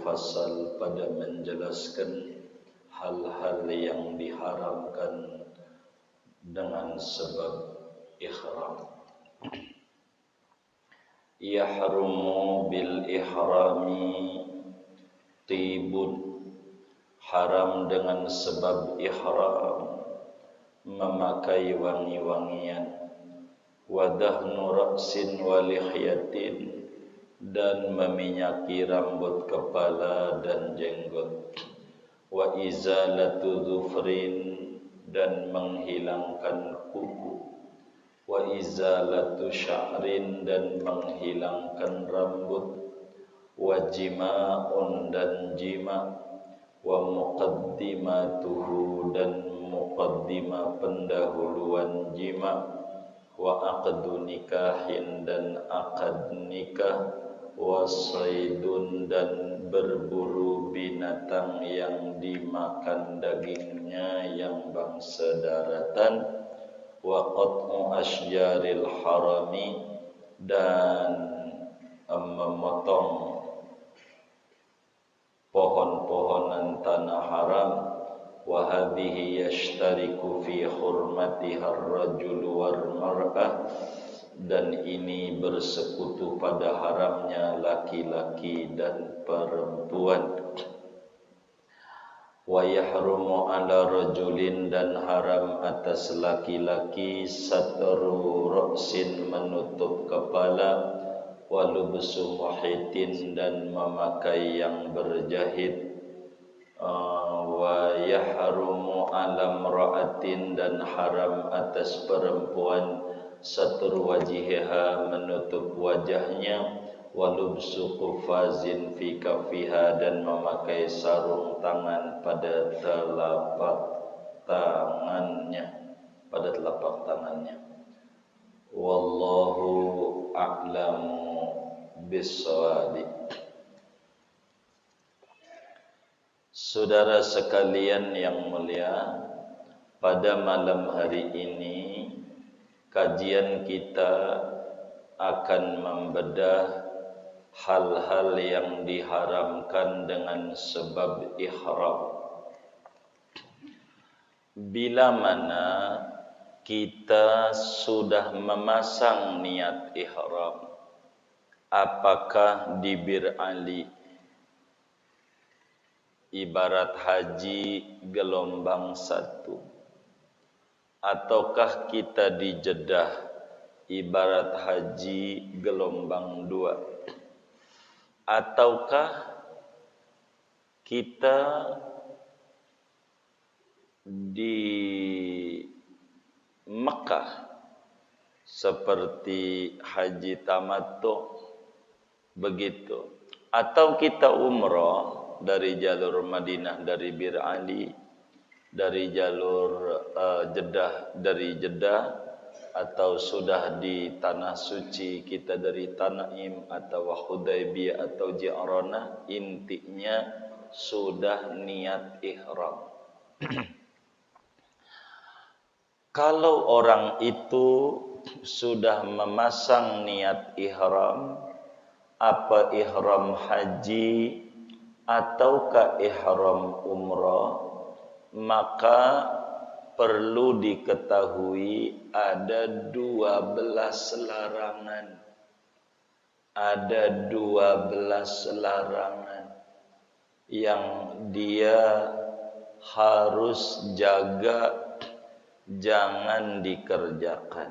fasal pada menjelaskan hal-hal yang diharamkan dengan sebab ihram. Yahrumu bil ihrami tibun, haram dengan sebab ihram memakai wangi-wangian, wadahnu ra'sin wa lihyatin, dan meminyaki rambut kepala dan jenggot, wa izalatu dhufrin, dan menghilangkan kuku, wa izalatu sya'rin, dan menghilangkan rambut, wa jima'un, dan jima', wa muqaddimatuhu, dan muqaddimah pendahuluan jima', wa aqdu nikahin, dan akad nikah, wa saydun, dan berburu binatang yang dimakan dagingnya yang bangsa daratan, wa qat'u asjaril harami, dan memotong pohon-pohonan tanah haram. Wa hadhihi yashtariku fi hurmatiha ar-rajulu wal mar'ah, dan ini bersekutu pada haramnya laki-laki dan perempuan. Wa yahrumu ala rajulin, dan haram atas laki-laki satru ra'sin, menutup kepala, wa lubsu muhitin, dan memakai yang berjahit, wa yahrumu ala imra'atin, dan haram atas perempuan satru wajihiha, menutup wajahnya, wa lubsu qufazin fi kaffiha, dan memakai sarung tangan pada telapak tangannya, wallahu a'lamu bis-shawab. Saudara sekalian yang mulia, pada malam hari ini kajian kita akan membedah hal-hal yang diharamkan dengan sebab ihram. Bila mana kita sudah memasang niat ihram, apakah di Bir Ali, ibarat haji gelombang 1, ataukah kita di Jeddah, ibarat haji gelombang 2, ataukah kita di Mekah seperti haji tamattu, begitu, atau kita umrah dari jalur Madinah, dari Bir Ali, dari jalur Jeddah, dari Jeddah, atau sudah di tanah suci kita dari Tanaim atau Hudaybiyah atau Ji'ranah, intinya sudah niat ihram. Kalau orang itu sudah memasang niat ihram, apa ihram haji ataukah ihram umrah, maka perlu diketahui ada 12 larangan. Ada 12 larangan yang dia harus jaga, jangan dikerjakan.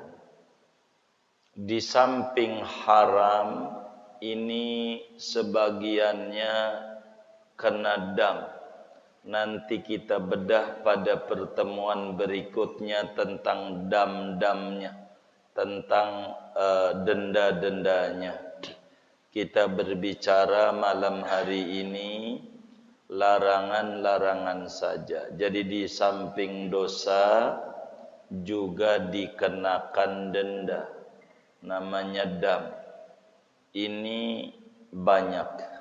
Di samping haram, ini sebagiannya kena dam. Nanti kita bedah pada pertemuan berikutnya tentang dam-damnya, tentang denda-dendanya. Kita berbicara malam hari ini larangan-larangan saja. Jadi di samping dosa juga dikenakan denda, namanya dam. Ini banyak.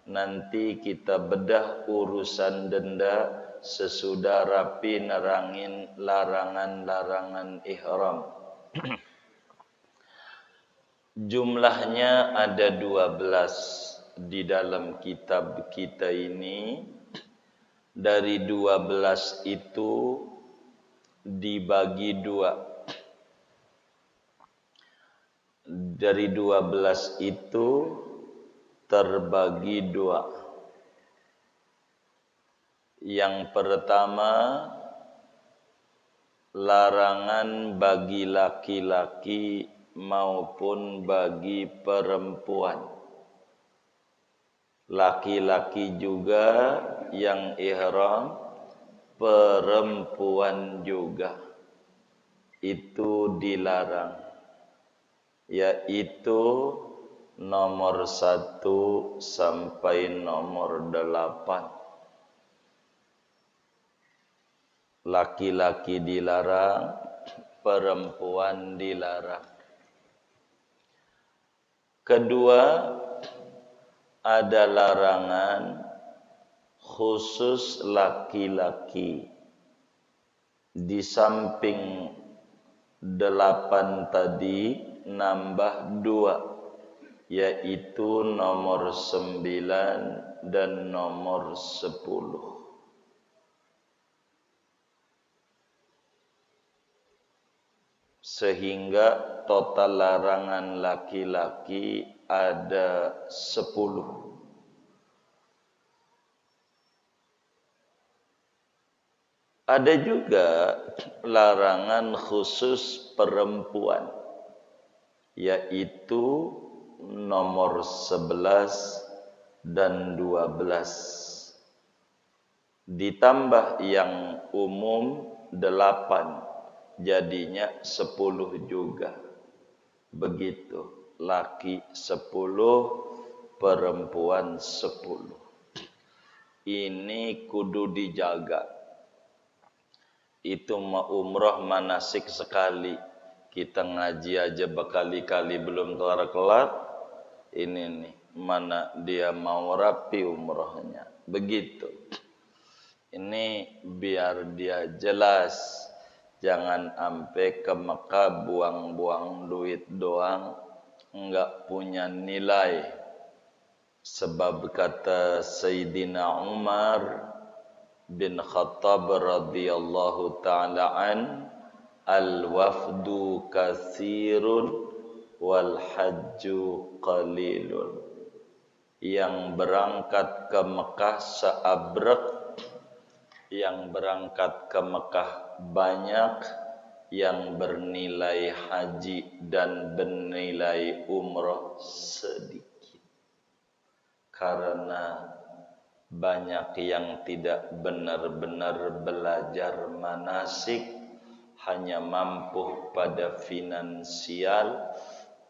Nanti kita bedah urusan denda sesudah rapi nerangin larangan-larangan ihram. Jumlahnya ada 12. di dalam kitab kita ini, dari 12 itu dibagi dua. Dari 12 itu terbagi dua. Yang pertama, larangan bagi laki-laki maupun bagi perempuan. Laki-laki juga yang ihram, perempuan juga. Itu dilarang. Yaitu nomor 1 sampai nomor 8. Laki-laki dilarang, perempuan dilarang. Kedua, ada larangan khusus laki-laki. Di samping 8 tadi nambah 2, yaitu nomor 9 dan nomor 10. Sehingga total larangan laki-laki ada 10. Ada juga larangan khusus perempuan, yaitu nomor 11 dan 12. Ditambah yang umum 8, jadinya 10 juga. Begitu, laki 10, perempuan 10. Ini kudu dijaga. Itu umroh manasik sekali. Kita ngaji aja berkali-kali belum kelar-kelar. Ini nih, mana dia mau rapi umrohnya. Begitu. Ini biar dia jelas. Jangan sampai ke Mekah buang-buang duit doang, enggak punya nilai. Sebab kata Sayyidina Umar bin Khattab radhiyallahu ta'ala an, al-wafdu katsirun wal hajju qalilun. Yang berangkat ke Mekah seabrek, yang berangkat ke Mekah banyak, yang bernilai haji dan bernilai umroh sedikit. Karena banyak yang tidak benar-benar belajar manasik, hanya mampu pada finansial,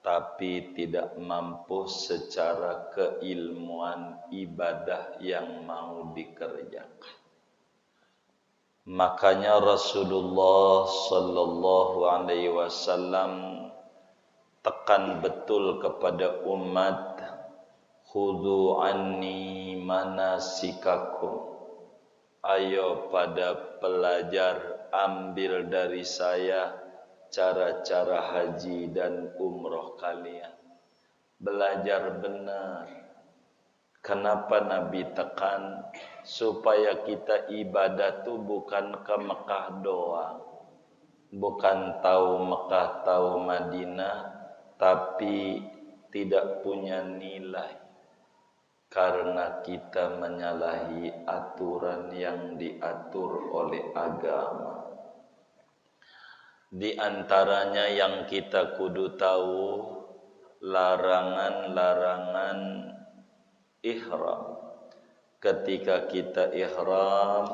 tapi tidak mampu secara keilmuan ibadah yang mau dikerjakan. Makanya Rasulullah sallallahu alaihi wasallam tekan betul kepada umat, khudhu anni manasikakum. Ayo pada pelajar, ambil dari saya cara-cara haji dan umroh kalian. Belajar benar. Kenapa Nabi tekan? Supaya kita ibadah tuh bukan ke Mekah doang. Bukan tahu Mekah, tahu Madinah, tapi tidak punya nilai. Karena kita menyalahi aturan yang diatur oleh agama. Di antaranya yang kita kudu tahu, larangan-larangan ihram. Ketika kita ihram,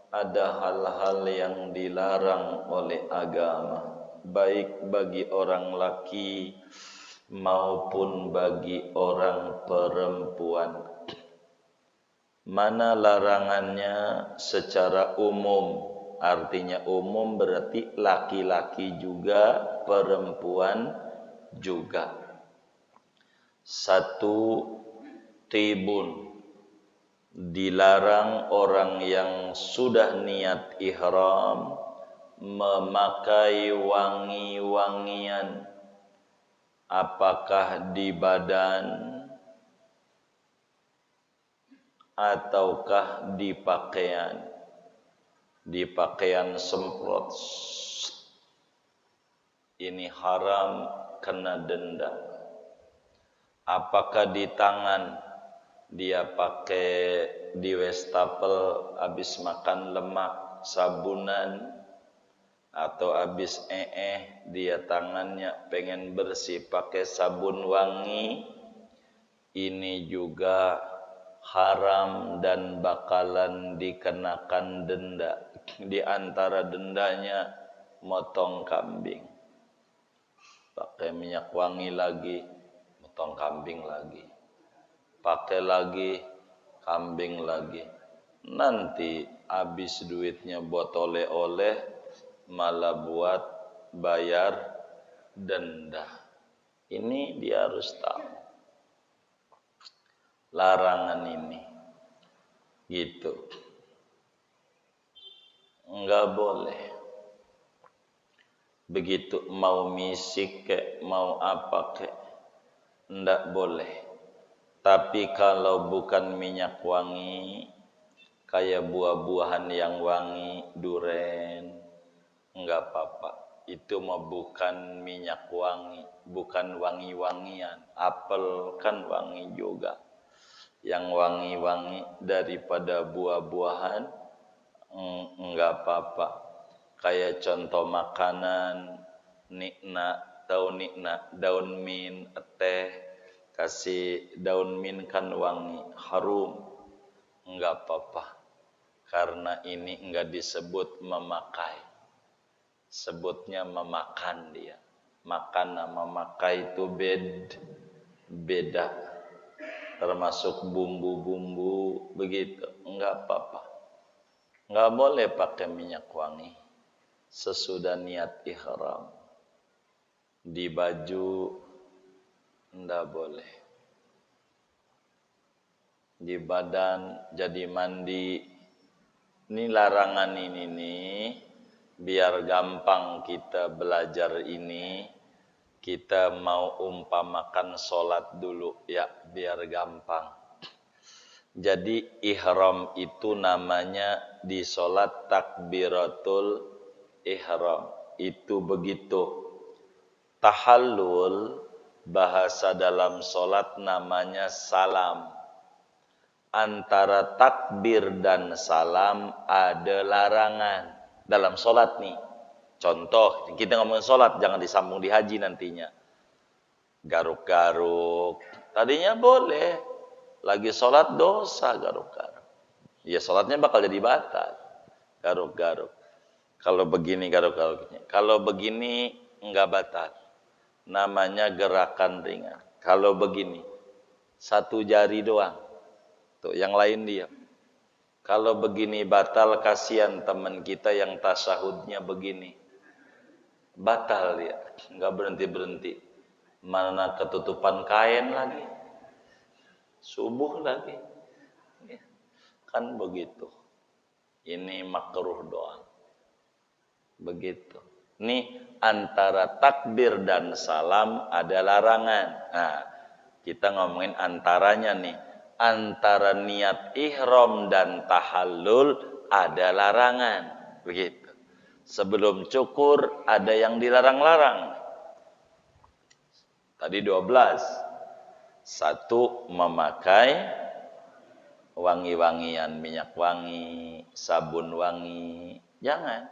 ada hal-hal yang dilarang oleh agama, baik bagi orang laki maupun bagi orang perempuan. Mana larangannya secara umum? Artinya umum berarti laki-laki juga, perempuan juga. 1, tibun. Dilarang orang yang sudah niat ihram memakai wangi-wangian, apakah di badan ataukah di pakaian. Di pakaian semprot, ini haram, kena denda. Apakah di tangan, dia pakai di wastafel habis makan lemak, sabunan, atau habis dia tangannya pengen bersih pakai sabun wangi, ini juga haram dan bakalan dikenakan denda. Di antara dendanya motong kambing. Pakai minyak wangi lagi, motong kambing lagi. Pakai lagi, kambing lagi. Nanti habis duitnya buat oleh-oleh, malah buat bayar denda. Ini dia harus tahu larangan ini. Gitu. Enggak boleh. Begitu mau misik kek, mau apa kek, enggak boleh. Tapi kalau bukan minyak wangi, kayak buah-buahan yang wangi, duren, enggak apa-apa. Itu mah bukan minyak wangi, bukan wangi-wangian. Apel kan wangi juga. Yang wangi-wangi daripada buah-buahan, enggak apa-apa. Kayak contoh makanan, nikna, tahu nikna, daun min, teh, kasih daun min kan wangi, harum, enggak apa-apa. Karena ini enggak disebut memakai, sebutnya memakan dia. Makan sama memakai itu beda. Termasuk bumbu-bumbu begitu, enggak apa-apa. Enggak boleh pakai minyak wangi sesudah niat ihram. Di baju enggak boleh. Di badan jadi mandi. Ini larangan ini nih, biar gampang kita belajar ini. Kita mau umpamakan sholat dulu ya, biar gampang. Jadi ihram itu namanya di sholat takbiratul ihram. Itu begitu. Tahallul, bahasa dalam sholat namanya salam. Antara takbir dan salam ada larangan dalam sholat nih. Contoh, kita ngomongin sholat, jangan disambung di haji nantinya. Garuk-garuk, tadinya boleh. Lagi sholat dosa garuk-garuk. Ya sholatnya bakal jadi batal. Garuk-garuk. Kalau begini garuk-garuknya. Kalau begini enggak batal. Namanya gerakan ringan. Kalau begini, satu jari doang. Tuh, yang lain diam. Kalau begini batal, kasihan teman kita yang tasyahudnya begini. Batal dia. Enggak berhenti-berhenti. Mana ketutupan kain lagi. Subuh lagi. Kan begitu. Ini makruh doang. Begitu. Ini antara takbir dan salam ada larangan. Nah, kita ngomongin antaranya nih. Antara niat ihram dan tahallul ada larangan. Begitu. Sebelum cukur ada yang dilarang-larang. Tadi 12. Satu, memakai wangi-wangian, minyak wangi, sabun wangi. Jangan.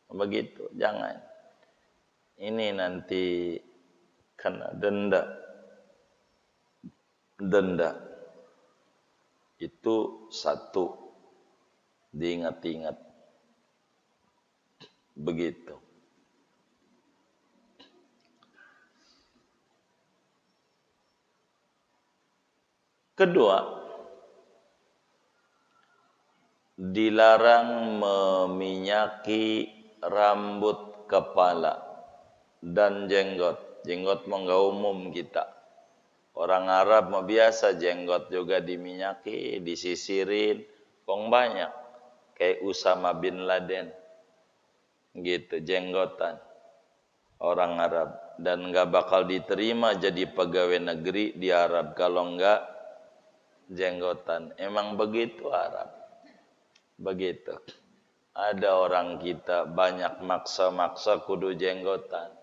Begitu, jangan. Ini nanti kena denda. Denda. Itu satu. Diingat-ingat. Begitu. Kedua, dilarang meminyaki rambut kepala dan jenggot. Jenggot mah enggak umum kita. Orang Arab mah biasa jenggot juga diminyaki, disisirin, kong banyak. Kayak Usama bin Laden. Gitu, jenggotan. Orang Arab. Dan enggak bakal diterima jadi pegawai negeri di Arab. Kalau enggak jenggotan. Emang begitu Arab. Begitu. Ada orang kita banyak maksa-maksa kudu jenggotan.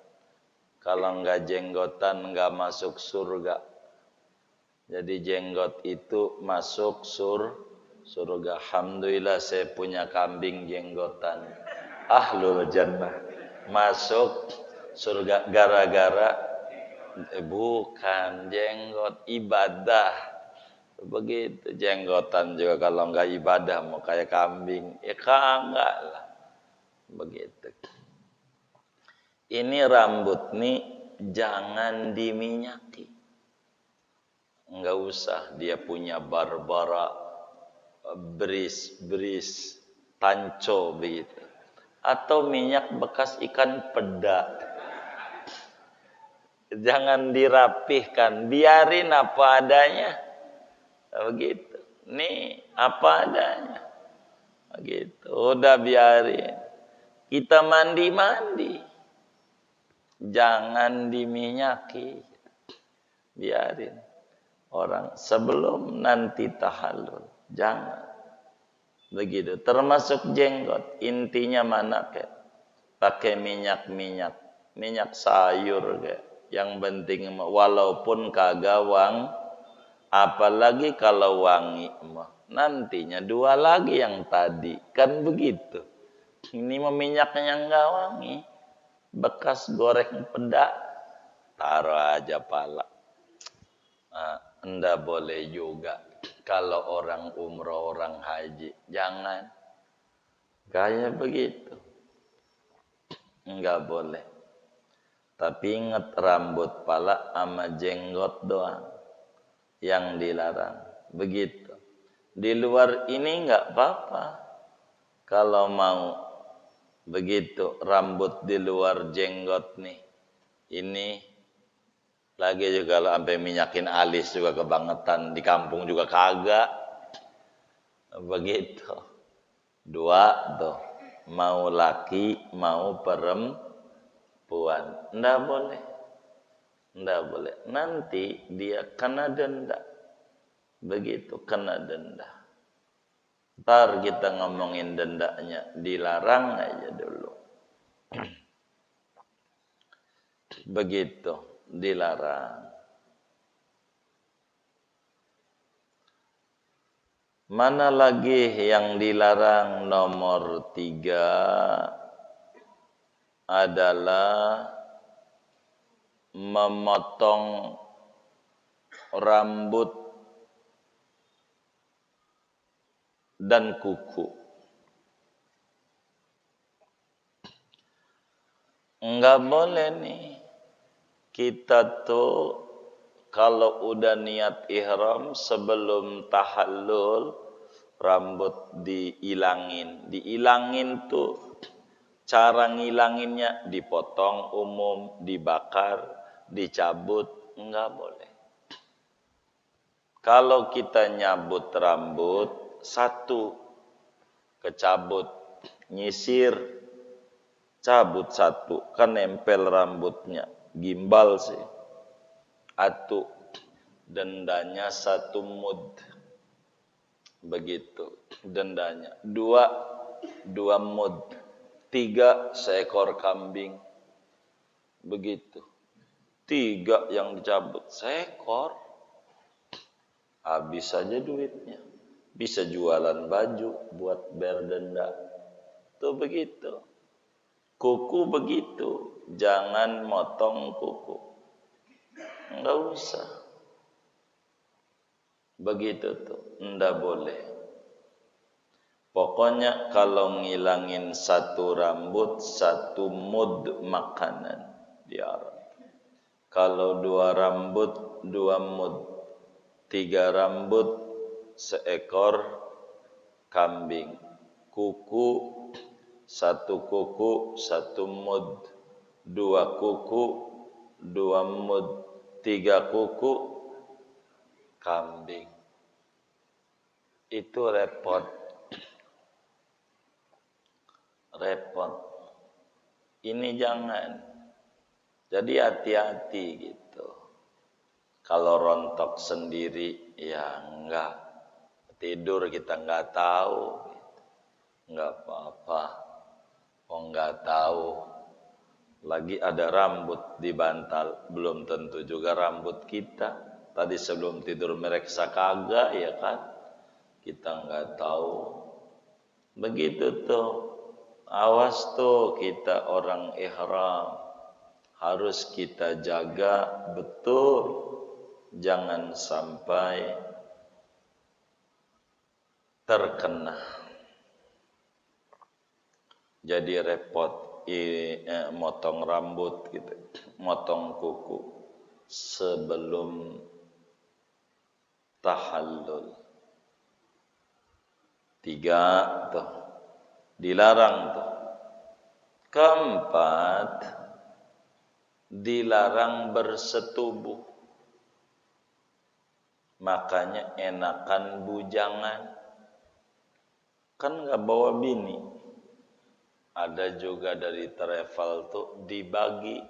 Kalau enggak jenggotan enggak masuk surga. Jadi jenggot itu masuk surga. Alhamdulillah saya punya kambing jenggotan. Ahlul jannah. Masuk surga gara-gara bukan jenggot ibadah. Begitu jenggotan juga kalau enggak ibadah mau kayak kambing. Ya enggak lah. Begitu. Ini rambut nih jangan diminyaki. Enggak usah dia punya barbara, beris, tanco begitu. Atau minyak bekas ikan peda. Jangan dirapihkan, biarin apa adanya. Begitu. Nih apa adanya. Begitu. Udah biarin. Kita mandi. Jangan diminyaki. Biarin. Orang sebelum nanti tahallul. Jangan. Begitu. Termasuk jenggot. Intinya mana ke? Pakai minyak. Minyak sayur ke? Yang penting walaupun kagak apalagi kalau wangi mah. Nantinya dua lagi yang tadi. Kan begitu. Ini minyaknya enggak wangi. Bekas goreng peda. Taruh aja pala. Nah, enggak boleh juga. Kalau orang umroh, orang haji. Jangan. Kayak begitu. Enggak boleh. Tapi ingat rambut pala sama jenggot doang. Yang dilarang. Begitu. Di luar ini enggak apa-apa. Kalau mau begitu. Rambut di luar jenggot nih. Ini. Lagi juga kalau sampai minyakin alis juga kebangetan. Di kampung juga kagak. Begitu. Dua tuh. Mau laki, mau perempuan. Nggak boleh. Nggak boleh. Nanti dia kena denda. Begitu, kena denda. Ntar kita ngomongin dendanya. Dilarang aja dulu. Begitu. Dilarang. Mana lagi yang dilarang? Nomor 3 adalah memotong rambut dan kuku. Enggak boleh nih. Kita tuh kalau udah niat ihram sebelum tahallul rambut diilangin. Diilangin tuh cara ngilanginnya dipotong umum, dibakar, dicabut, enggak boleh. Kalau kita nyabut rambut satu kecabut, nyisir cabut satu kan nempel rambutnya. Gimbal sih. Atu dendanya 1 mud. Begitu dendanya. 2 mud. 3 seekor kambing. Begitu. 3 yang dicabut seekor. Habis saja duitnya. Bisa jualan baju buat bayar denda. Tuh begitu. Kuku begitu. Jangan motong kuku. Enggak usah. Begitu tuh. Enggak boleh. Pokoknya kalau ngilangin 1 rambut, 1 mud makanan di Arab. Kalau 2 rambut, 2 mud. 3 rambut, seekor kambing. Kuku, 1 kuku, 1 mud. 2 kuku, 2 mud. 3 kuku, kambing. Itu repot. Repot. Ini jangan. Jadi hati-hati gitu. Kalau rontok sendiri Ya enggak, tidur kita enggak tahu, enggak apa-apa. Oh enggak tahu, lagi ada rambut di bantal, belum tentu juga rambut kita. Tadi sebelum tidur mereksa kagak, ya kan? Kita enggak tahu. Begitu tuh, awas tuh kita orang ihram, harus kita jaga betul. Jangan sampai terkena. Jadi repot motong rambut gitu, motong kuku sebelum tahallul. 3 tuh dilarang tuh. Keempat, dilarang bersetubuh. Makanya enakan bujangan. Kan nggak bawa bini. Ada juga dari travel tuh dibagi.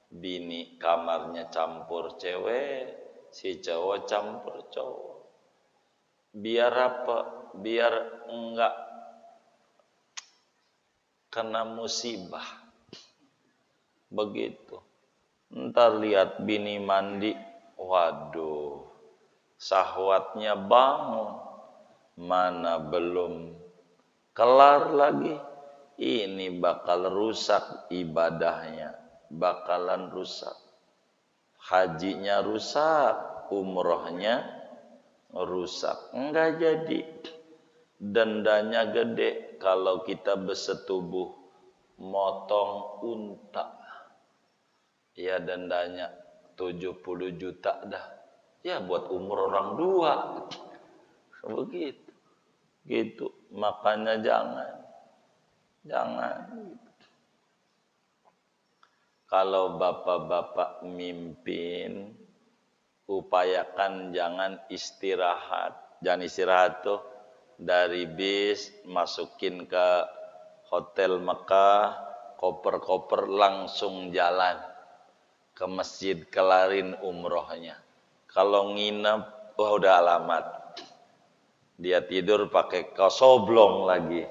Bini kamarnya campur cewek, si cowok campur cowok. Biar apa? Biar enggak kena musibah. Begitu. Ntar lihat bini mandi, waduh, syahwatnya bangun, mana belum kelar lagi, ini bakal rusak ibadahnya, bakalan rusak, hajinya rusak, umrohnya rusak, enggak jadi. Dendanya gede kalau kita bersetubuh motong unta, ya dendanya 70 juta dah. Ya buat umur orang dua. Begitu. Gitu. Makanya jangan. Kalau bapak-bapak mimpin, upayakan jangan istirahat. Jangan istirahat tuh dari bis masukin ke hotel Mekah, koper-koper langsung jalan ke masjid, kelarin umrohnya. Kalau nginep, wah udah alamat. Dia tidur pakai kaos oblong lagi.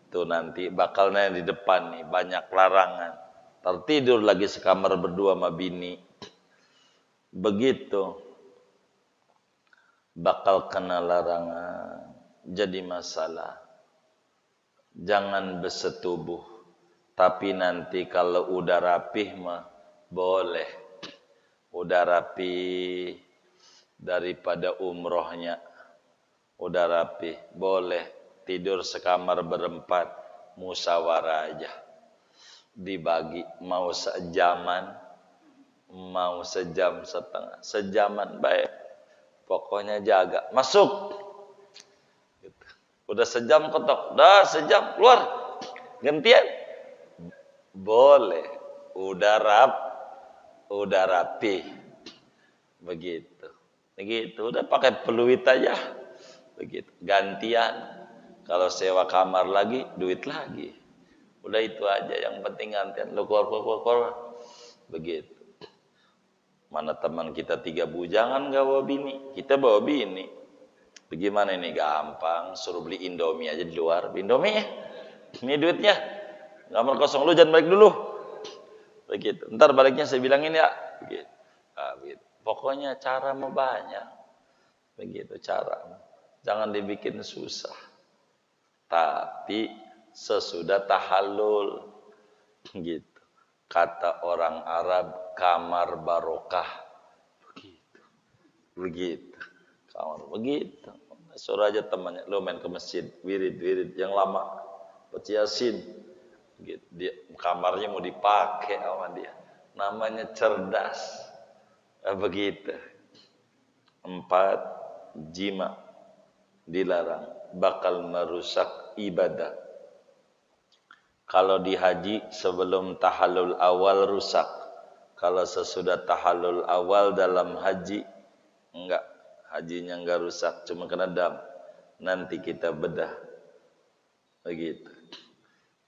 Tuh nanti bakalnya di depan nih, banyak larangan. Tertidur lagi sekamar berdua sama bini. Begitu. Bakal kena larangan. Jadi masalah. Jangan bersetubuh. Tapi nanti kalau udah rapih mah boleh. Udah rapih daripada umrohnya. Udah rapih, boleh tidur sekamar berempat, musyawarah aja. Dibagi, mau sejaman, mau sejam setengah. Sejaman baik. Pokoknya jaga. Masuk. Gitu. Udah sejam ketok, udah sejam keluar. Gantian. Boleh. Udah rapi. Begitu. Udah pakai peluit aja. Begitu. Gantian. Kalau sewa kamar lagi, duit lagi. Udah itu aja. Yang penting gantian. Lu keluar. Begitu. Mana teman kita 3 bujangan gak bawa bini. Kita bawa bini. Bagaimana ini? Gampang. Suruh beli Indomie aja di luar. Indomie ya. Ini duitnya. Nomor kosong lu jangan balik dulu. Begitu. Ntar baliknya saya bilangin ya. Begitu. Nah, begitu. Pokoknya cara mau banyak. Begitu cara. Jangan dibikin susah. Tapi sesudah tahallul. Gitu. Kata orang Arab, kamar barokah. Begitu. Kamar begitu. Suruh aja temannya, lo main ke masjid, wirid yang lama, baca Yasin. Gitu. Dia kamarnya mau dipakai sama dia. Namanya cerdas. Begitu. 4, jima dilarang, bakal merusak ibadah. Kalau di haji sebelum tahallul awal rusak. Kalau sesudah tahallul awal dalam haji enggak, hajinya enggak rusak, cuma kena dam. Nanti kita bedah. Begitu.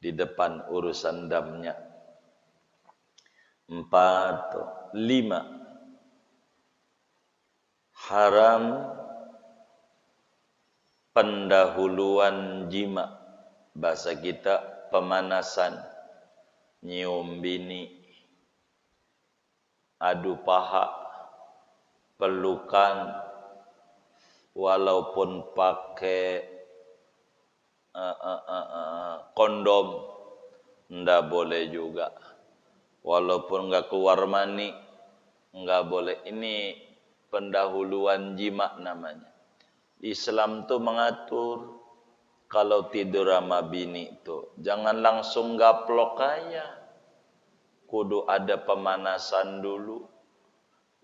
Di depan urusan damnya. 4, 5. haram pendahuluan jima, bahasa kita pemanasan, nyium bini, adu paha, pelukan, walaupun pakai kondom, ndak boleh juga. Walaupun nggak keluar mani, nggak boleh. Ini pendahuluan jima namanya. Islam tuh mengatur kalau tidur sama bini tuh jangan langsung gaplok aja. Kudu ada pemanasan dulu.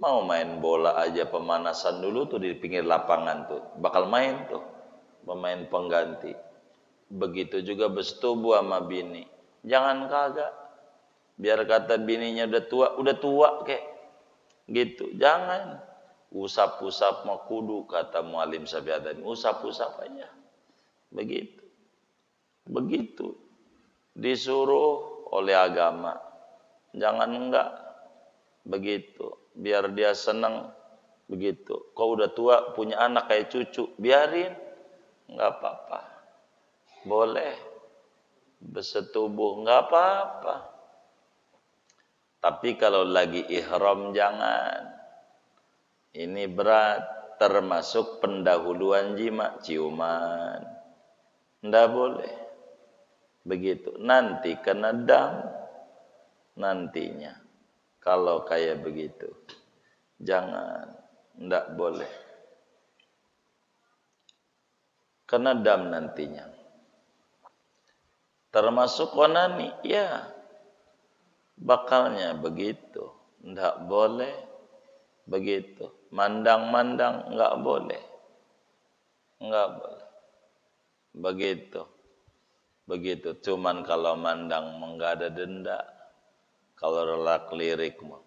Mau main bola aja pemanasan dulu tuh di pinggir lapangan tuh. Bakal main tuh. Pemain pengganti. Begitu juga bersetubuh sama bini. Jangan kagak. Biar kata bininya udah tua kek. Gitu. Jangan. Usap-usap mau kudu kata Mualim Sabiadani. Usap-usap aja. Begitu. Begitu. Disuruh oleh agama. Jangan enggak. Begitu. Biar dia senang. Begitu. Kau udah tua punya anak kayak cucu. Biarin. Enggak apa-apa. Boleh. Bersetubuh. Enggak apa-apa. Tapi kalau lagi ihram jangan. Ini berat, termasuk pendahuluan jima, ciuman. Nggak boleh. Begitu. Nanti kena dam. Nantinya. Kalau kayak begitu. Jangan. Nggak boleh. Kena dam nantinya. Termasuk onani. Ya. Bakalnya begitu. Nggak boleh. Begitu. Mandang-mandang enggak boleh. Enggak boleh. Begitu. Begitu. Cuman kalau mandang enggak ada denda. Kalau relak lirik mah.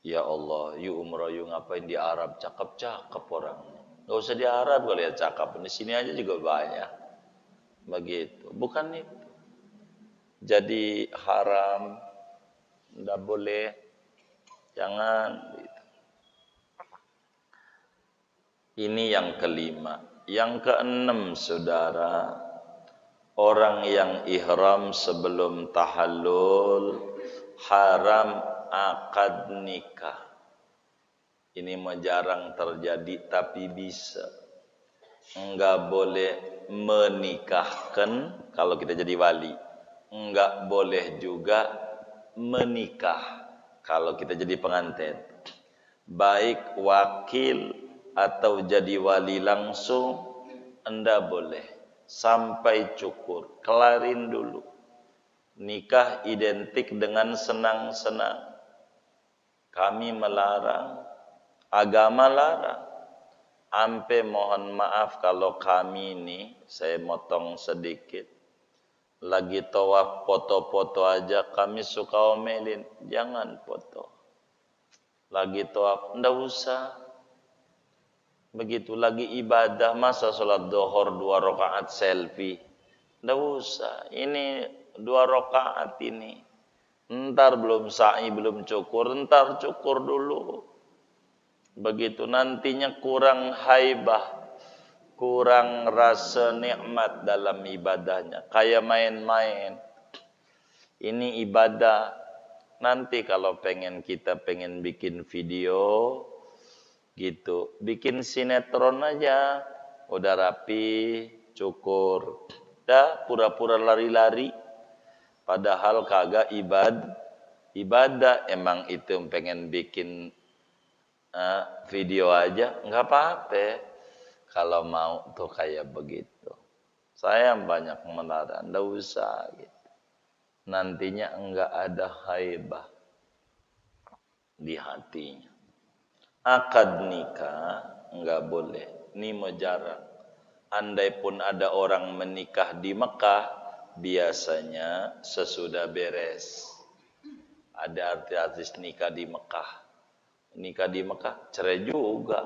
Ya Allah, you umroh you ngapain di Arab? Cakep-cakep orangnya. Enggak usah di Arab kalau lihat cakep. Di sini aja juga banyak. Begitu. Bukan itu. Jadi haram. Enggak boleh. Jangan. Ini yang kelima. Yang keenam, saudara, orang yang ihram sebelum tahallul haram akad nikah. Ini mah jarang terjadi tapi bisa. Enggak boleh menikahkan kalau kita jadi wali. Enggak boleh juga menikah kalau kita jadi pengantin. Baik wakil atau jadi wali langsung, anda boleh sampai cukur, kelarin dulu. Nikah identik dengan senang-senang. Kami melarang, agama larang. Ampe mohon maaf kalau kami ini, saya motong sedikit, lagi tawaf foto-foto aja kami suka omelin, jangan foto. Lagi tawaf, ndak usah. Begitu lagi ibadah, masa sholat duhur 2 rakaat selfie. Nggak usah, ini 2 rakaat ini. Ntar belum sa'i, belum cukur, ntar cukur dulu. Begitu nantinya kurang haibah, kurang rasa nikmat dalam ibadahnya. Kayak main-main. Ini ibadah. Nanti kalau kita pengen bikin video, gitu, bikin sinetron aja, udah rapi, cukur, dah pura-pura lari-lari, padahal kagak ibadah. Emang itu pengen bikin video aja, nggak apa-apa. Kalau mau tuh kayak begitu, saya banyak melarang, nggak usah gitu. Nantinya enggak ada haibah di hatinya. Akad nikah enggak boleh. Ini jarang. Andai pun ada orang menikah di Mekah, biasanya sesudah beres. Ada artis-artis nikah di Mekah. Nikah di Mekah, cerai juga.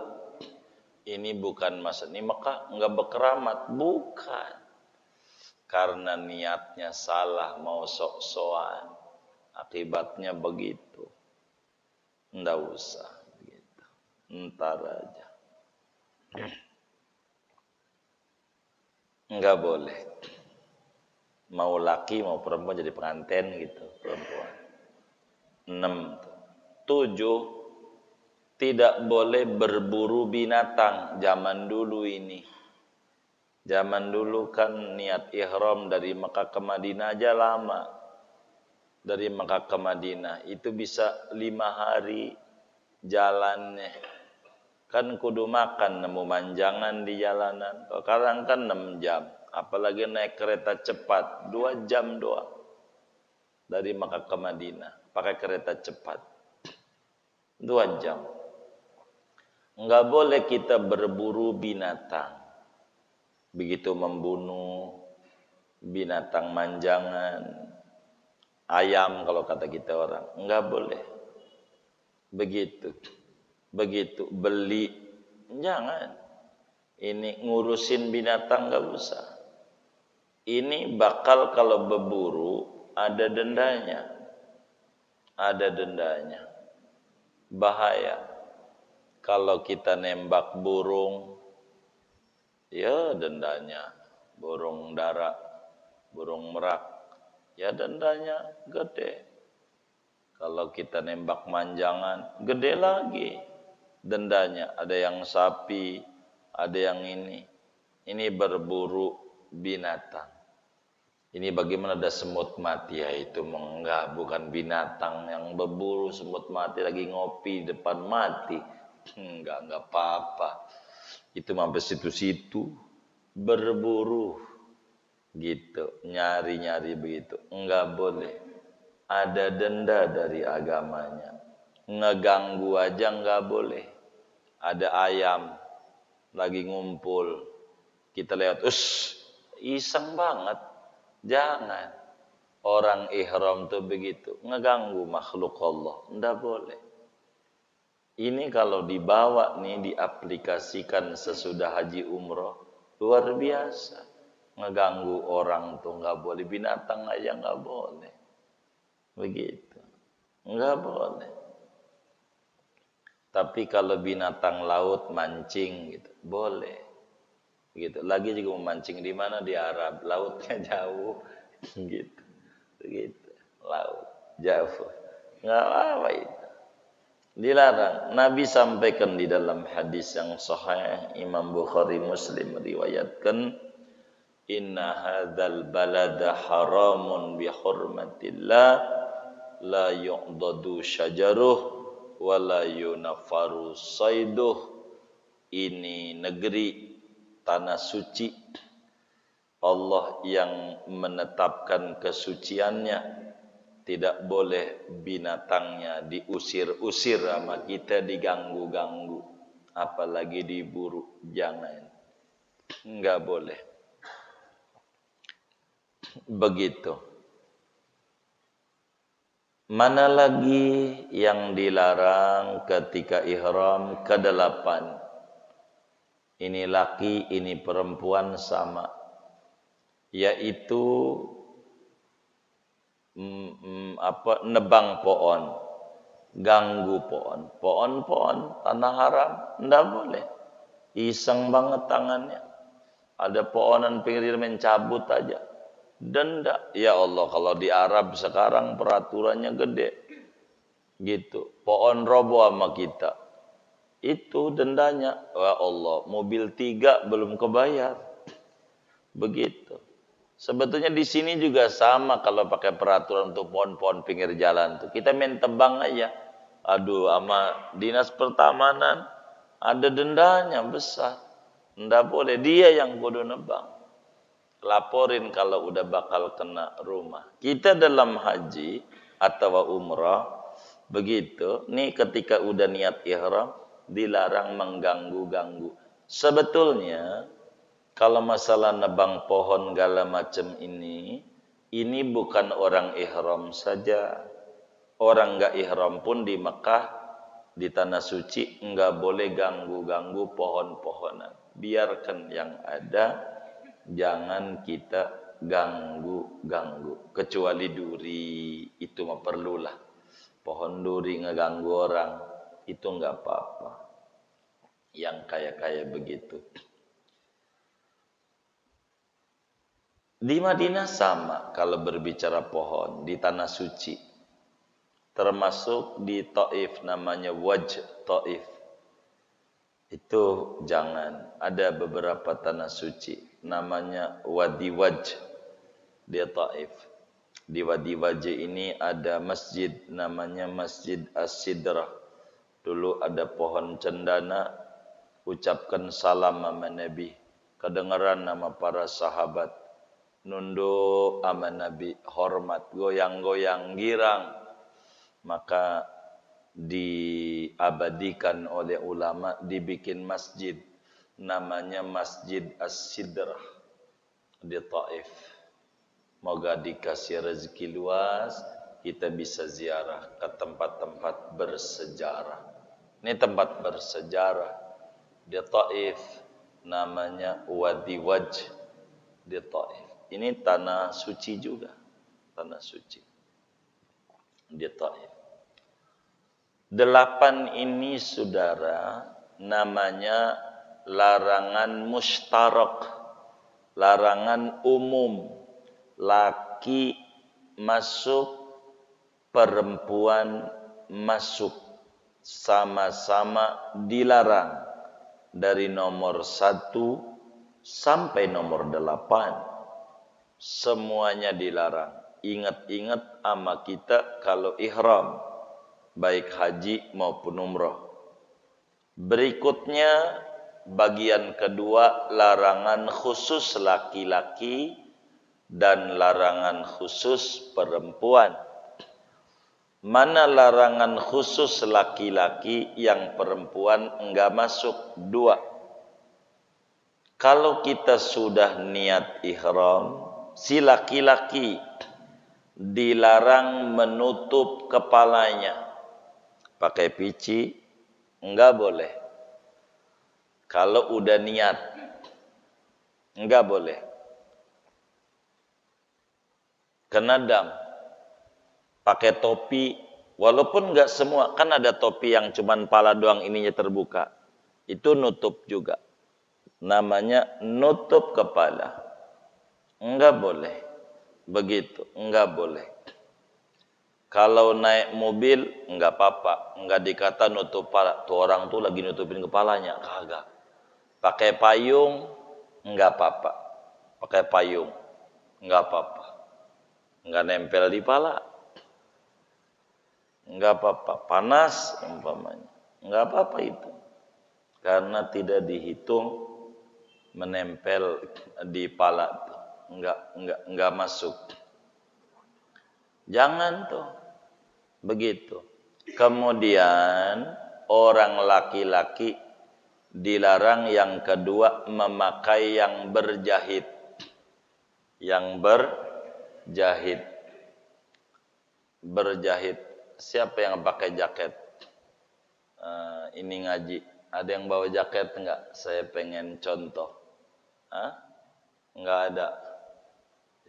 Ini bukan maksud ini Mekah enggak berkeramat, bukan. Karena niatnya salah, mau sok-sokan. Akibatnya begitu. Enggak usah. Ntar aja. Enggak boleh. Mau laki mau perempuan jadi pengantin gitu, perempuan. 6. 7. Tidak boleh berburu binatang zaman dulu ini. Zaman dulu kan niat ihram dari Mekah ke Madinah aja lama. Dari Mekah ke Madinah itu bisa 5 hari jalannya. Kan kudu makan nemu manjangan di jalanan. Sekarang kan 6 jam. Apalagi naik kereta cepat 2 jam doang. Dari Mekah ke Madinah pakai kereta cepat 2 jam. Enggak boleh kita berburu binatang. Begitu membunuh binatang manjangan, ayam kalau kata kita orang, enggak boleh. Begitu beli, jangan. Ini ngurusin binatang enggak usah. Ini bakal kalau berburu ada dendanya. Ada dendanya. Bahaya. Kalau kita nembak burung, ya dendanya. Burung dara, burung merak, ya dendanya gede. Kalau kita nembak manjangan, gede lagi dendanya. Ada yang sapi, ada yang ini. Ini berburu binatang. Ini bagaimana ada semut mati, ya itu enggak, bukan binatang yang berburu semut mati lagi ngopi depan mati. Enggak apa-apa. Itu sampai situ-situ berburu gitu, nyari-nyari begitu. Enggak boleh. Ada denda dari agamanya. Ngeganggu aja enggak boleh. Ada ayam lagi ngumpul, kita lihat, iseng banget. Jangan. Orang ihram tuh begitu, ngeganggu makhluk Allah. Enggak boleh. Ini kalau dibawa nih, diaplikasikan sesudah haji umroh, luar biasa. Ngeganggu orang tuh nggak boleh, binatang aja nggak boleh. Begitu, nggak boleh. Tapi kalau binatang laut mancing gitu, boleh. Begitu. Lagi juga memancing di mana? Di Arab, lautnya jauh, gitu, begitu. Laut jauh, nggak apa itu. Dilarang. Nabi sampaikan di dalam hadis yang sahih, Imam Bukhari Muslim riwayatkan, inna hadzal balada haramun bi hurmatillah la yu'dadu syajaruh wa la yunafaru saiduh. Ini negeri tanah suci Allah yang menetapkan kesuciannya. Tidak boleh binatangnya diusir-usir sama kita, diganggu-ganggu, apalagi diburu. Jangan, enggak boleh. Begitu. Mana lagi yang dilarang ketika ihram? Ke-8. Ini laki, ini perempuan sama, yaitu nebang pohon, ganggu pohon tanah haram, enggak boleh. Iseng banget tangannya, ada pohonan pinggir mencabut aja, denda. Ya Allah, kalau di Arab sekarang peraturannya gede gitu. Pohon roboh sama kita, itu dendanya, ya Allah, mobil 3 belum kebayar. Begitu. Sebetulnya di sini juga sama kalau pakai peraturan untuk pohon-pohon pinggir jalan tuh. Kita main tebang aja. Aduh, sama dinas pertamanan ada dendanya besar. Nggak boleh, dia yang kudu nebang. Laporin kalau udah bakal kena rumah. Kita dalam haji atau umrah begitu. Nih ketika udah niat ihram dilarang mengganggu-ganggu. Sebetulnya kalau masalah nebang pohon segala macam ini bukan orang ihram saja. Orang enggak ihram pun di Mekah, di tanah suci, enggak boleh ganggu-ganggu pohon-pohonan. Biarkan yang ada, jangan kita ganggu-ganggu. Kecuali duri, itu mah perlulah. Pohon duri ngeganggu orang, itu enggak apa-apa. yang kaya-kaya begitu. Di Madinah sama kalau berbicara pohon, di tanah suci. Termasuk di Taif namanya Wajh Taif. Itu jangan. Ada beberapa tanah suci namanya Wadi Wajh di Taif. Di Wadi Wajh ini ada masjid namanya Masjid As-Sidrah. Dulu ada pohon cendana, ucapkan salam sama Nabi. Kedengaran nama para sahabat. Nunduk sama Nabi, hormat, goyang-goyang, girang. Maka diabadikan oleh ulama, dibikin masjid. Namanya Masjid As-Sidrah di Taif. Moga dikasih rezeki luas, kita bisa ziarah ke tempat-tempat bersejarah. Ini tempat bersejarah di Taif, namanya Wadi Wajh di Taif. Ini tanah suci juga, tanah suci di Taif. 8 ini saudara, namanya larangan mustarak, larangan umum. Laki masuk, perempuan masuk, sama-sama dilarang dari nomor 1 sampai nomor 8. Semuanya dilarang. Ingat-ingat ama kita kalau ihram, baik haji maupun umrah. Berikutnya bagian kedua, larangan khusus laki-laki dan larangan khusus perempuan. Mana larangan khusus laki-laki, yang perempuan enggak masuk? 2. Kalau kita sudah niat ihram, si laki-laki dilarang menutup kepalanya. Pakai pici enggak boleh. Kalau udah niat enggak boleh. Kena dam. Pakai topi, walaupun enggak semua, kan ada topi yang cuman pala doang ininya terbuka. Itu nutup juga. Namanya nutup kepala. Enggak boleh. Begitu, enggak boleh. Kalau naik mobil, enggak apa-apa. Enggak dikata nutup kepala. Tuh orang tuh lagi nutupin kepalanya. Kagak. Pakai payung, enggak apa-apa. Pakai payung, enggak apa-apa. Enggak nempel di pala. Enggak apa-apa. Panas umpamanya. Enggak apa-apa itu. Karena tidak dihitung menempel di pala tuh. Enggak masuk. Jangan tuh. Begitu. Kemudian orang laki-laki dilarang yang kedua memakai yang berjahit. Yang berjahit. Berjahit. Siapa yang pakai jaket? Ini ngaji. Ada yang bawa jaket enggak? Saya pengen contoh. Enggak ada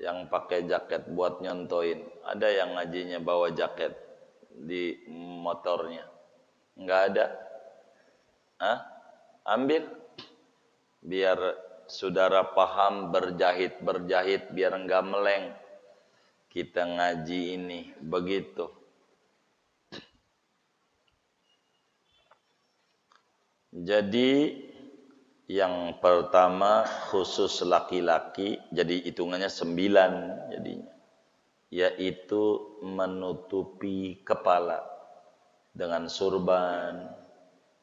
yang pakai jaket buat nyontoin. Ada yang ngajinya bawa jaket di motornya? Enggak ada. Ambil. Biar saudara paham berjahit biar enggak meleng. Kita ngaji ini begitu. Jadi yang pertama khusus laki-laki, jadi hitungannya 9 jadinya. Yaitu menutupi kepala dengan surban,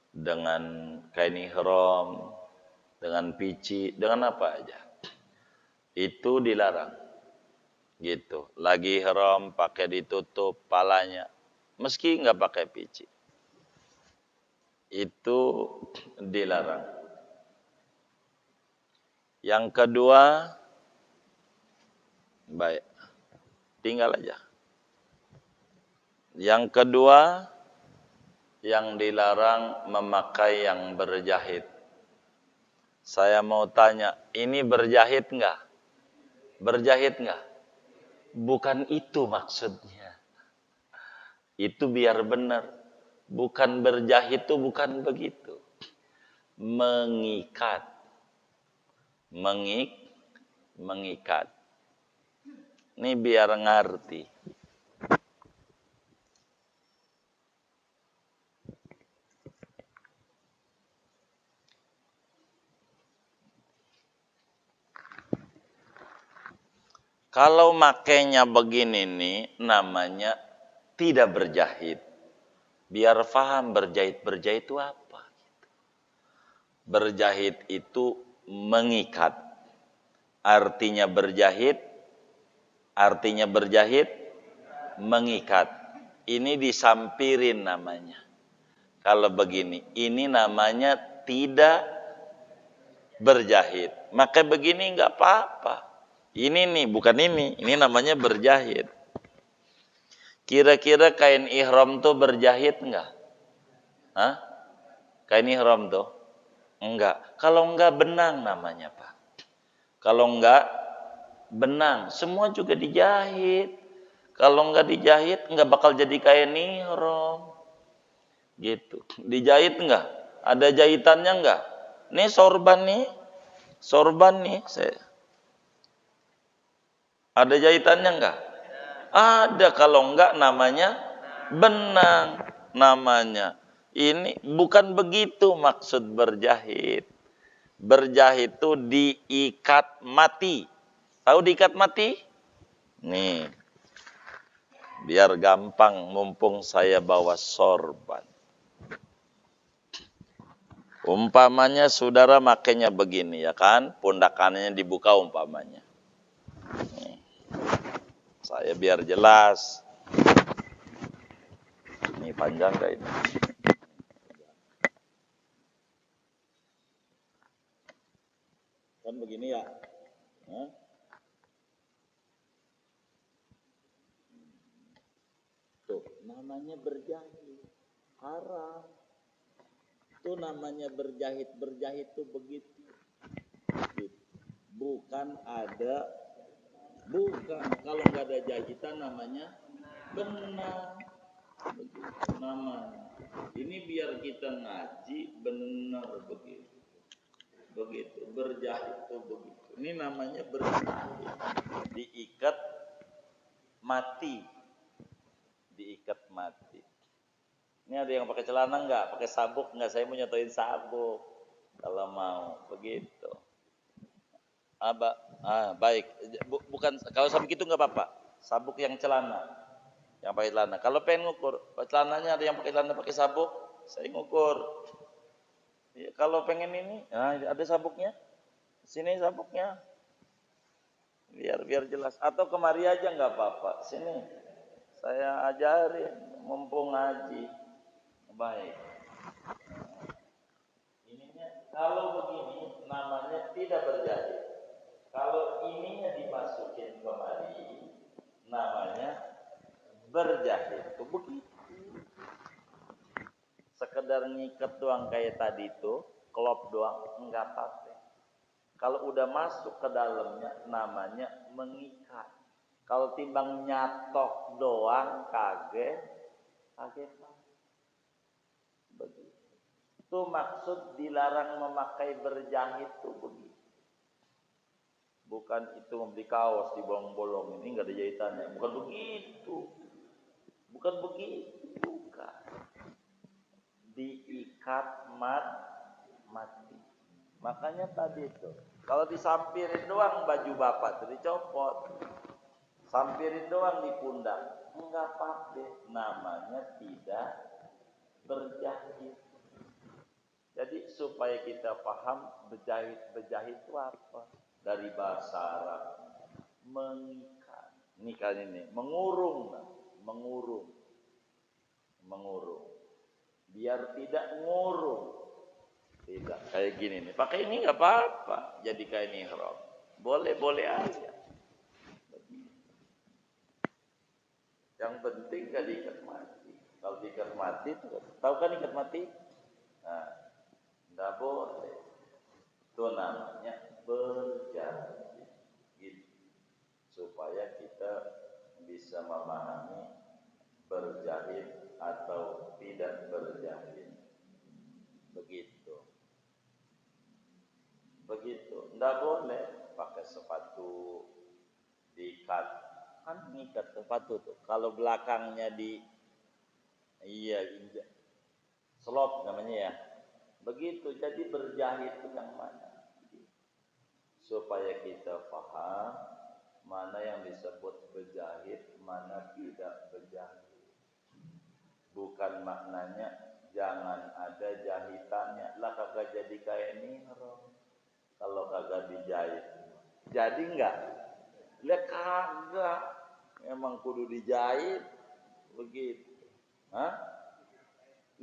dengan kain ihram, dengan pici, dengan apa aja. Itu dilarang. Gitu. Lagi ihram pakai ditutup palanya, meski enggak pakai pici. Itu dilarang. Yang kedua, baik, tinggal aja. Yang kedua, yang dilarang memakai yang berjahit. Saya mau tanya, ini berjahit enggak? Berjahit enggak? Bukan itu maksudnya. Itu biar benar. Bukan berjahit itu bukan begitu. mengikat. Mengikat. Ini biar ngerti. Kalau makainya begini nih, namanya tidak berjahit. Biar paham berjahit itu apa. Berjahit itu mengikat. Artinya berjahit, mengikat. Ini disampirin namanya. Kalau begini, ini namanya tidak berjahit. Maka begini nggak apa-apa. Ini nih, bukan ini namanya berjahit. Kira-kira kain ihram tuh berjahit enggak? Hah? Kain ihram tuh? Enggak. Kalau enggak benang namanya, Pak. Kalau enggak benang, semua juga dijahit. Kalau enggak dijahit, enggak bakal jadi kain ihram. Gitu. Dijahit enggak? Ada jahitannya enggak? Nih sorban nih. Ada jahitannya enggak? Ada, kalau enggak namanya benang namanya. Ini bukan begitu maksud berjahit. Berjahit itu diikat mati. Tahu diikat mati? Nih. Biar gampang mumpung saya bawa sorban. Umpamanya saudara makainya begini ya kan, pundak kanannya dibuka umpamanya. Nih. Saya biar jelas. Ini panjang gak ini? Kan begini ya. Hah? Tuh, namanya berjahit. Haram. Itu namanya berjahit tuh begitu. Bukan kalau nggak ada jahitan namanya benang. Begitu namanya. Ini biar kita ngaji benar begitu. Begitu berjahit tuh begitu. Ini namanya berjahit. Diikat mati. Ini ada yang pakai celana enggak? Pakai sabuk enggak? Saya mau nyotoin sabuk. Kalau mau, begitu. Baik. Bukan, kalau sabuk itu enggak apa-apa. Sabuk yang celana. Yang pakai celana. Kalau pengen ngukur, celananya ada yang pakai celana pakai sabuk, saya ngukur. Ya, kalau pengen ini, ada sabuknya. Sini sabuknya. Biar jelas. Atau kemari aja enggak apa-apa. Sini. Saya ajarin mumpung ngaji. Baik. Ininya kalau begini namanya tidak berjahit. Kalau ininya dimasukin kemari namanya berjahit. Begitu. Sekedar ngikat doang kayak tadi itu, klop doang enggak apa-apa. Kalau udah masuk ke dalamnya namanya mengikat. Kalau timbang nyatok doang kaget. Begitu. Itu maksud dilarang memakai berjahit itu begitu. Bukan itu membeli kaos di bolong-bolong ini enggak ada jahitannya. Bukan begitu. Bukan. Diikat mati. Makanya tadi itu. Kalau disampirin doang baju bapak itu dicopot. Sampirin doang di pundak. Enggak apa-apa. Namanya tidak berjahit. Jadi supaya kita paham berjahit itu apa? Dari bahasa Arab mengikat. Nikat ini mengurung. Biar tidak ngurung. Tidak kayak gini nih. Pakai ini enggak apa-apa. Jadi kayak ihram. Boleh aja. Yang penting enggak diikat mati. Kalau diikat mati itu, tahu kan ikat mati? Nah, enggak boleh. Itu namanya berjahit. Gitu. Supaya kita bisa memahami berjahit atau tidak berjahit. Begitu. sepatu diikat, kan ngikat sepatu tuh. Kalau belakangnya iya slot namanya ya. Begitu, jadi berjahit itu yang mana? Supaya kita paham mana yang disebut berjahit, mana tidak berjahit. Bukan maknanya jangan ada jahitannya, lah kagak jadi kain ihram kalau kagak dijahit. Jadi enggak? Lah kagak, emang kudu dijahit begitu. Hah?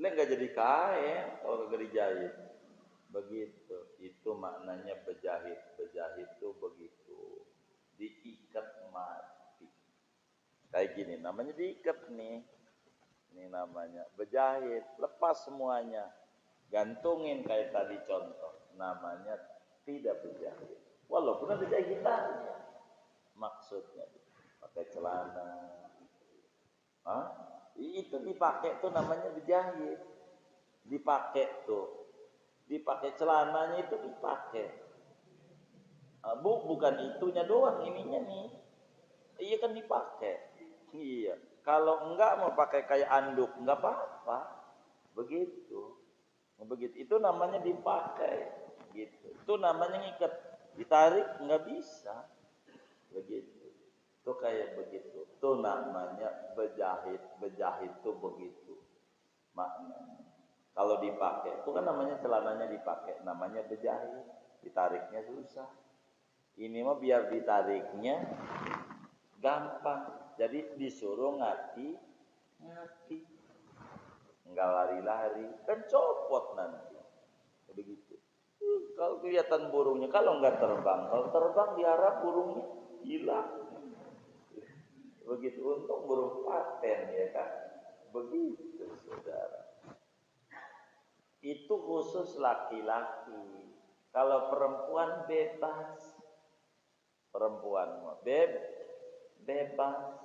Lah enggak jadi kain kalau kagak dijahit. Begitu. Itu maknanya berjahit. Berjahit itu begitu. Diikat mati. Kayak gini namanya diikat nih. Ini namanya berjahit, lepas semuanya. Gantungin kayak tadi contoh. Namanya tidak berjahit. Walaupun ada jahitannya. Maksudnya pakai celana. Hah? Itu dipakai tuh namanya berjahit. Dipakai tuh. Dipakai celananya itu dipakai. Bukan itunya doang, ininya nih. Iya kan dipakai. Iya. Kalau enggak mau pakai kayak anduk, enggak apa-apa. Begitu. Begitu. Itu namanya dipakai. Gitu. Itu namanya ngikat. Ditarik enggak bisa. Begitu. Itu kayak begitu. Itu namanya berjahit. Berjahit itu begitu. Maknanya. Kalau dipakai, itu kan namanya celananya dipakai. Namanya berjahit. Ditariknya susah. Ini mah biar ditariknya gampang. Jadi disuruh ngati, enggak lari-lari, kan copot nanti. Begitu. Kalau kelihatan burungnya, kalau enggak terbang, kalau terbang diharap burungnya hilang. Begitu, untung burung paten ya kan. Begitu saudara. Itu khusus laki-laki. Kalau perempuan bebas. Perempuan bebas.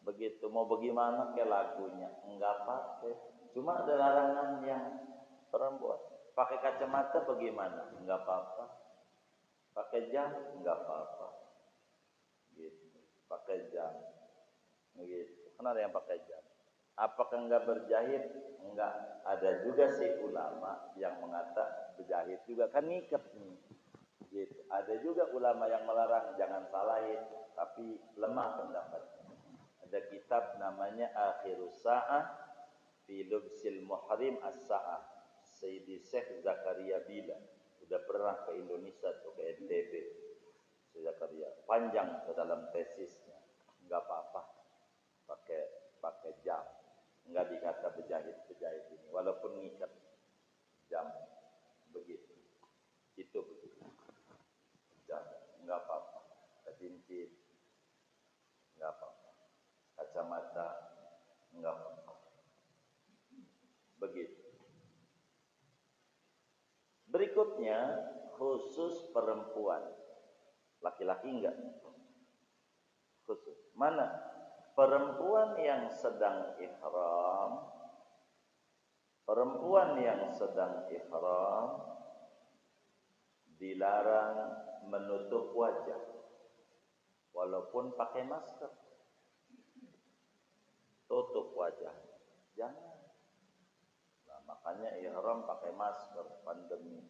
Begitu, mau bagaimana ke lagunya, enggak pakai. Cuma ada larangan yang perempuan. Pakai kacamata bagaimana? Enggak apa-apa. Pakai jam? Enggak apa-apa. Gitu. Pakai jam. Gitu. Kan ada yang pakai jam. Apakah enggak berjahit? Enggak. Ada juga sih ulama yang mengatakan berjahit juga kan ngikat nih. Gitu. Ada juga ulama yang melarang, jangan salahin, tapi lemah pendapatnya. Ada kitab namanya Akhirus Sa'ah fi Lubsil Muhrim As-Sa'ah, Sayyidi Syekh Zakaria Bila. Udah pernah ke Indonesia tuh, ke NTB. Syekh Zakaria panjang ke dalam tesisnya. Enggak apa-apa pakai jam. Enggak dikata berjahit ini, walaupun ngikat jam begitu. Itu begitu. Jam enggak apa-apa. Cincin enggak apa-apa. Kacamata enggak apa-apa. Begitu. Berikutnya khusus perempuan. Laki-laki enggak. Khusus. Mana? Perempuan yang sedang ihram. Perempuan yang sedang ihram dilarang menutup wajah walaupun pakai masker. Tutup wajah. Jangan. Nah, makanya ihram pakai masker pandemi.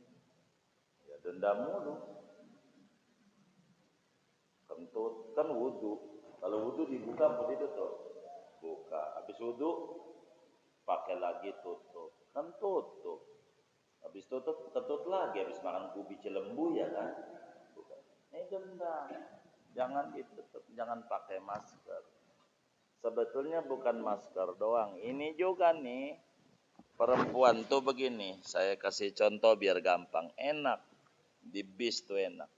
Ya denda mulu. Kentut kan wudu. Kalau wudu dibuka apa ditutup? Buka. Habis wudu pakai lagi tutup. Kan tutup. Habis tutup ketut lagi. Habis makan kubi cilembu ya kan? Buka. Ini denda. Jangan ditutup. Jangan pakai masker. Sebetulnya bukan masker doang. Ini juga nih. Perempuan tuh begini. Saya kasih contoh biar gampang. Enak. Di bis tuh enak.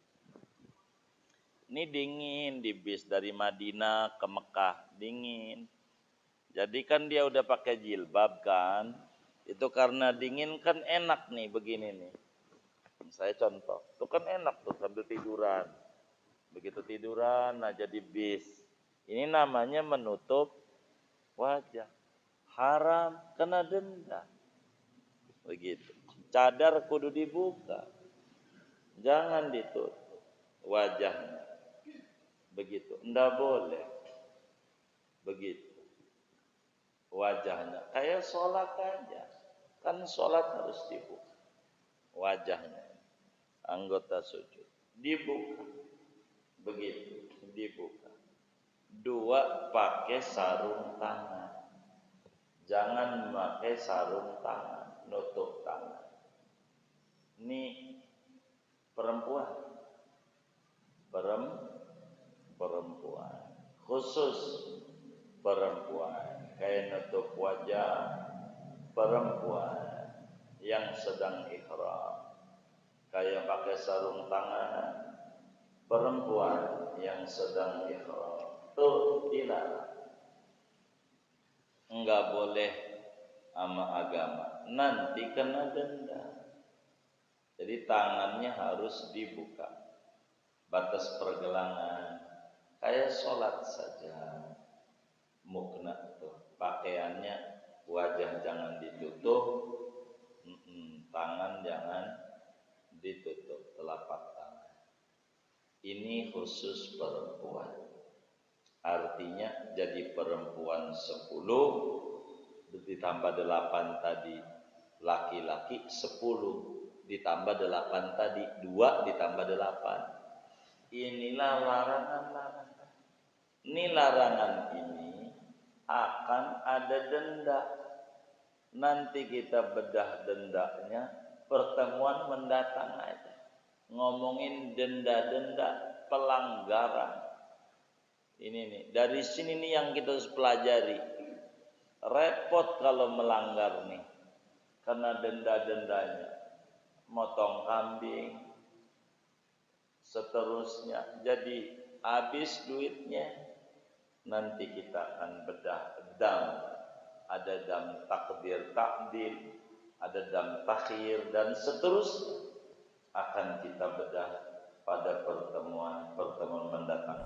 Ini dingin di bis dari Madinah ke Mekah. Dingin. Jadi kan dia udah pakai jilbab kan. Itu karena dingin kan enak nih begini nih. Saya contoh. Itu kan enak tuh sambil tiduran. Begitu tiduran aja di bis. Ini namanya menutup wajah. Haram kena denda. Begitu. Cadar kudu dibuka. Jangan ditutup. wajahnya. Begitu. Ndak boleh. Begitu. Wajahnya. Kayak sholat aja. Kan sholat harus dibuka. Wajahnya. Anggota sujud. Dibuka. Begitu. Dibuka. 2, pakai sarung tangan. Jangan pakai sarung tangan. Nutup tangan. Ini perempuan. Perempuan. Khusus perempuan. Kayak nutup wajah. Perempuan yang sedang ihram. Kayak pakai sarung tangan. Perempuan yang sedang ihram. Itu dilarang. Enggak boleh sama agama. Nanti kena denda. Jadi tangannya harus dibuka. Batas pergelangan. Kayak sholat saja. Mukna tuh. Pakaiannya, wajah jangan ditutup. Tangan jangan ditutup. Telapak tangan. Ini khusus perempuan. Artinya jadi perempuan 10 ditambah 8 tadi laki-laki 10 ditambah 8 tadi 2 ditambah 8. Inilah larangan-larangan. Ini larangan ini akan ada denda. Nanti kita bedah dendanya pertemuan mendatang aja. Ngomongin denda-denda pelanggaran. Ini nih, dari sini nih yang kita harus pelajari. Repot kalau melanggar nih. Karena denda-dendanya. Motong kambing. Seterusnya. Jadi habis duitnya. Nanti kita akan bedah dam. Ada dam takbir takdil. Ada dam takhir. Dan seterusnya. Akan kita bedah pada pertemuan mendatang.